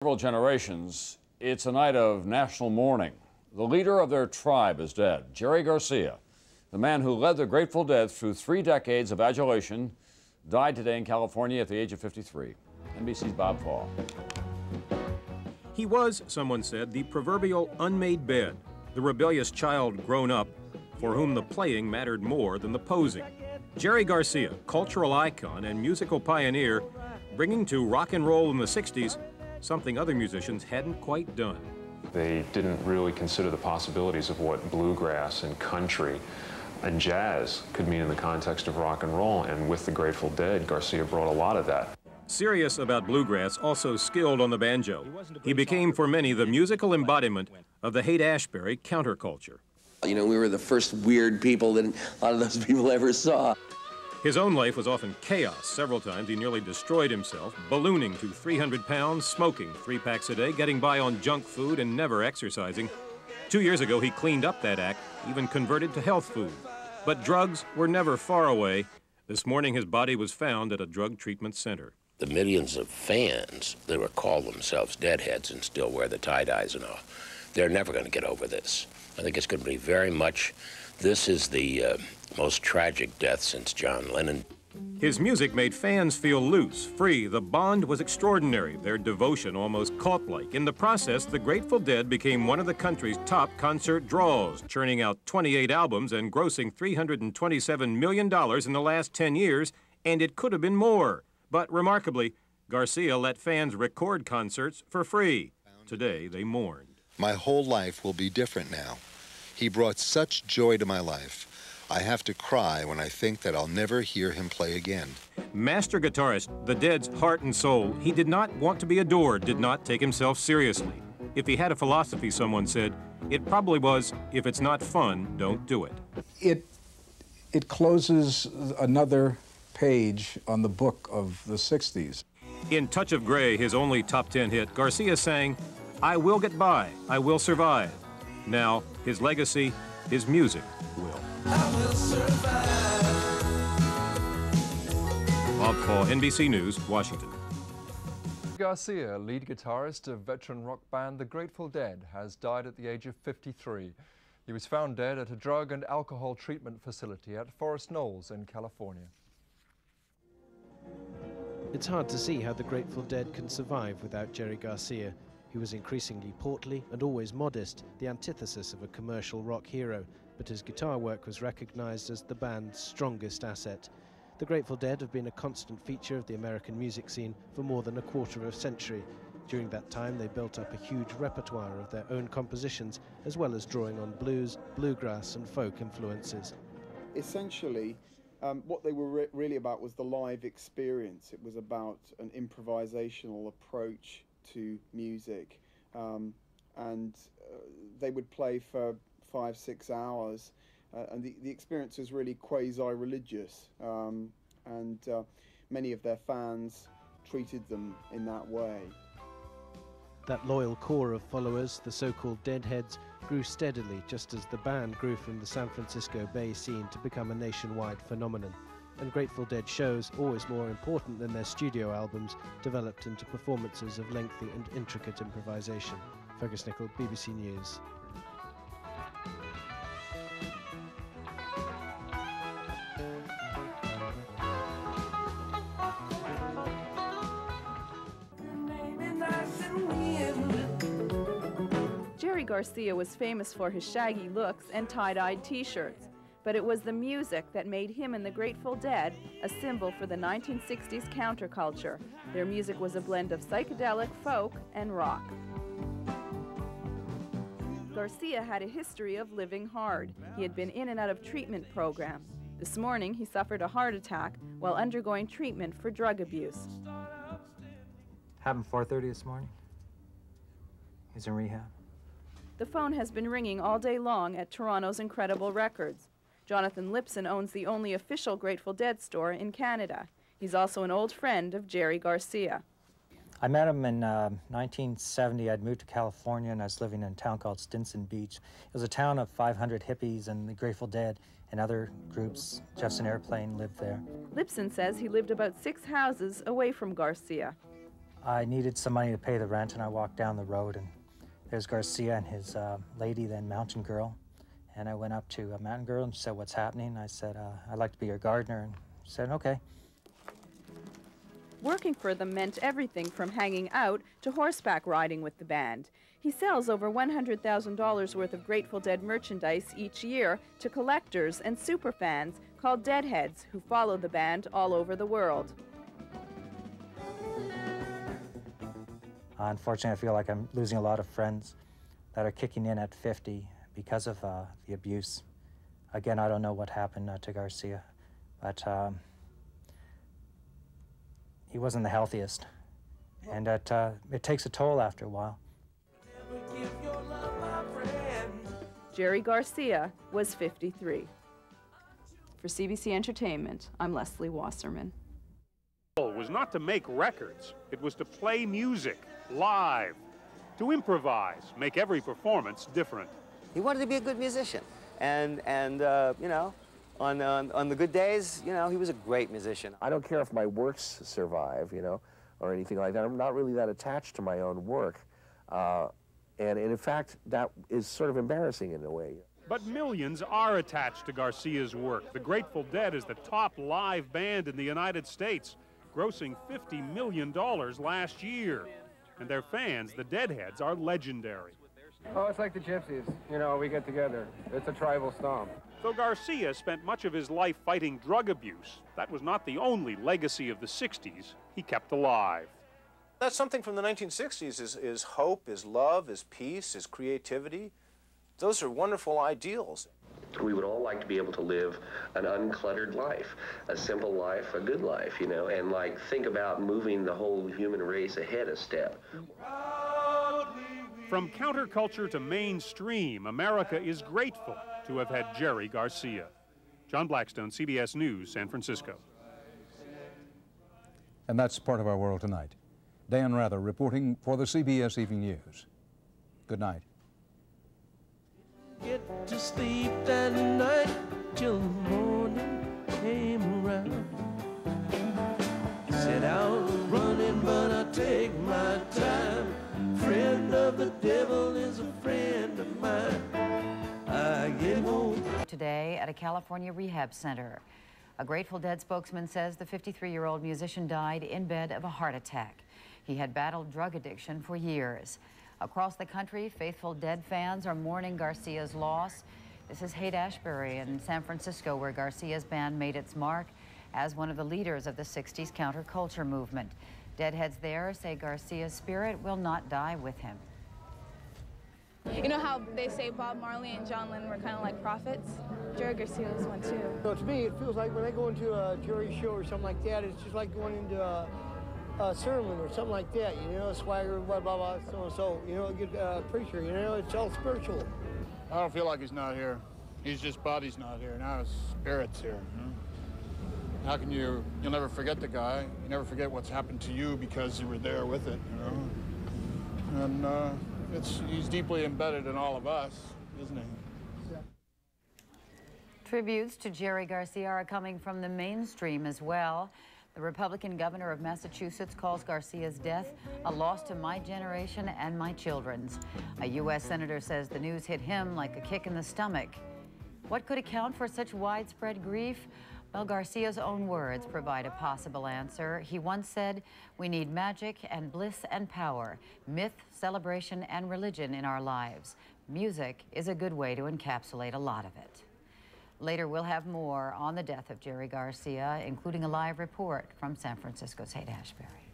Several generations, it's a night of national mourning. The leader of their tribe is dead, Jerry Garcia, the man who led the Grateful Dead through 3 decades of adulation, died today in California at the age of 53. NBC's Bob Fall. He was, someone said, the proverbial unmade bed, the rebellious child grown up, for whom the playing mattered more than the posing. Jerry Garcia, cultural icon and musical pioneer, bringing to rock and roll in the 60s something other musicians hadn't quite done. They didn't really consider the possibilities of what bluegrass and country and jazz could mean in the context of rock and roll, and with the Grateful Dead, Garcia brought a lot of that. Serious about bluegrass, also skilled on the banjo, he became for many the musical embodiment of the Haight-Ashbury counterculture. You know, we were the first weird people that a lot of those people ever saw. His own life was often chaos. Several times he nearly destroyed himself, ballooning to 300 pounds, smoking 3 packs a day, getting by on junk food and never exercising. 2 years ago, he cleaned up that act, even converted to health food. But drugs were never far away. This morning, his body was found at a drug treatment center. The millions of fans that would call themselves Deadheads and still wear the tie-dyes and all, they're never going to get over this. I think it's going to be very much, this is the most tragic death since John Lennon. His music made fans feel loose, free. The bond was extraordinary, their devotion almost cult-like. In the process, the Grateful Dead became one of the country's top concert draws, churning out 28 albums and grossing $327 million in the last 10 years, and it could have been more. But remarkably, Garcia let fans record concerts for free. Today, they mourned. My whole life will be different now. He brought such joy to my life. I have to cry when I think that I'll never hear him play again. Master guitarist, the Dead's heart and soul, he did not want to be adored, did not take himself seriously. If he had a philosophy, someone said, it probably was, if it's not fun, don't do it. It closes another page on the book of the 60s. In Touch of Grey, his only top 10 hit, Garcia sang, I will get by, I will survive. Now, his legacy, his music will. I will survive. Bob Fall, NBC News, Washington. Garcia, lead guitarist of veteran rock band The Grateful Dead, has died at the age of 53. He was found dead at a drug and alcohol treatment facility at Forest Knolls in California. It's hard to see how the Grateful Dead can survive without Jerry Garcia. He was increasingly portly and always modest, the antithesis of a commercial rock hero, but his guitar work was recognized as the band's strongest asset. The Grateful Dead have been a constant feature of the American music scene for more than a quarter of a century. During that time, they built up a huge repertoire of their own compositions, as well as drawing on blues, bluegrass, and folk influences. Essentially, what they were really about was the live experience. It was about an improvisational approach to music, and they would play for 5-6 hours, and the experience was really quasi-religious, and many of their fans treated them in that way. That loyal core of followers, the so-called Deadheads, grew steadily just as the band grew from the San Francisco Bay scene to become a nationwide phenomenon. And Grateful Dead shows, always more important than their studio albums, developed into performances of lengthy and intricate improvisation. Fergus Nichol, BBC News. Jerry Garcia was famous for his shaggy looks and tie-dyed t-shirts. But it was the music that made him and the Grateful Dead a symbol for the 1960s counterculture. Their music was a blend of psychedelic, folk, and rock. Garcia had a history of living hard. He had been in and out of treatment programs. This morning, he suffered a heart attack while undergoing treatment for drug abuse. Happened 4:30 this morning. He's in rehab. The phone has been ringing all day long at Toronto's Incredible Records. Jonathan Lipson owns the only official Grateful Dead store in Canada. He's also an old friend of Jerry Garcia. I met him in 1970. I'd moved to California and I was living in a town called Stinson Beach. It was a town of 500 hippies, and the Grateful Dead and other groups, Jefferson Airplane, lived there. Lipson says he lived about 6 houses away from Garcia. I needed some money to pay the rent, and I walked down the road, and there's Garcia and his lady, then Mountain Girl. And I went up to Mountain Girl and she said, "What's happening?" I said, "I'd like to be your gardener." And she said, "Okay." Working for them meant everything from hanging out to horseback riding with the band. He sells over $100,000 worth of Grateful Dead merchandise each year to collectors and superfans called Deadheads who follow the band all over the world. Unfortunately, I feel like I'm losing a lot of friends that are kicking in at 50 because of the abuse. Again, I don't know what happened to Garcia, but he wasn't the healthiest, and it takes a toll after a while. Jerry Garcia was 53. For CBC Entertainment, I'm Leslie Wasserman. It was not to make records, it was to play music live, to improvise, make every performance different. He wanted to be a good musician, and you know, on the good days, you know, he was a great musician. I don't care if my works survive, you know, or anything like that. I'm not really that attached to my own work. And in fact, that is sort of embarrassing in a way. But millions are attached to Garcia's work. The Grateful Dead is the top live band in the United States, grossing $50 million last year. And their fans, the Deadheads, are legendary. Oh, it's like the Gypsies. You know, we get together. It's a tribal stomp. Though Garcia spent much of his life fighting drug abuse, that was not the only legacy of the 60s he kept alive. That's something from the 1960s is hope, is love, is peace, is creativity. Those are wonderful ideals. We would all like to be able to live an uncluttered life, a simple life, a good life, you know, and like think about moving the whole human race ahead a step. From counterculture to mainstream, America is grateful to have had Jerry Garcia. John Blackstone, CBS News, San Francisco. And that's part of our world tonight. Dan Rather reporting for the CBS Evening News. Good night. Get to sleep that night till the morning came around. Set out running, but I take my time. Friend of the devil is a friend of mine. I get home. Today at a California rehab center. A Grateful Dead spokesman says the 53-year-old musician died in bed of a heart attack. He had battled drug addiction for years. Across the country, faithful Dead fans are mourning Garcia's loss. This is Haight-Ashbury in San Francisco, where Garcia's band made its mark as one of the leaders of the 60s counterculture movement. Deadheads there say Garcia's spirit will not die with him. You know how they say Bob Marley and John Lennon were kind of like prophets? Jerry Garcia was one too. So to me, it feels like when I go into a Jerry show or something like that, it's just like going into a sermon or something like that, you know, swagger, blah, blah, blah, so and so, you know, a good preacher, you know, it's all spiritual. I don't feel like he's not here. He's just body's not here. Now his spirit's here. You know? How can you'll never forget the guy. You never forget what's happened to you because you were there with it, you know? And he's deeply embedded in all of us, isn't he? Tributes to Jerry Garcia are coming from the mainstream as well. The Republican governor of Massachusetts calls Garcia's death a loss to my generation and my children's. A U.S. senator says the news hit him like a kick in the stomach. What could account for such widespread grief? Well, Garcia's own words provide a possible answer. He once said, "We need magic and bliss and power, myth, celebration, and religion in our lives. Music is a good way to encapsulate a lot of it." Later, we'll have more on the death of Jerry Garcia, including a live report from San Francisco's Haight-Ashbury.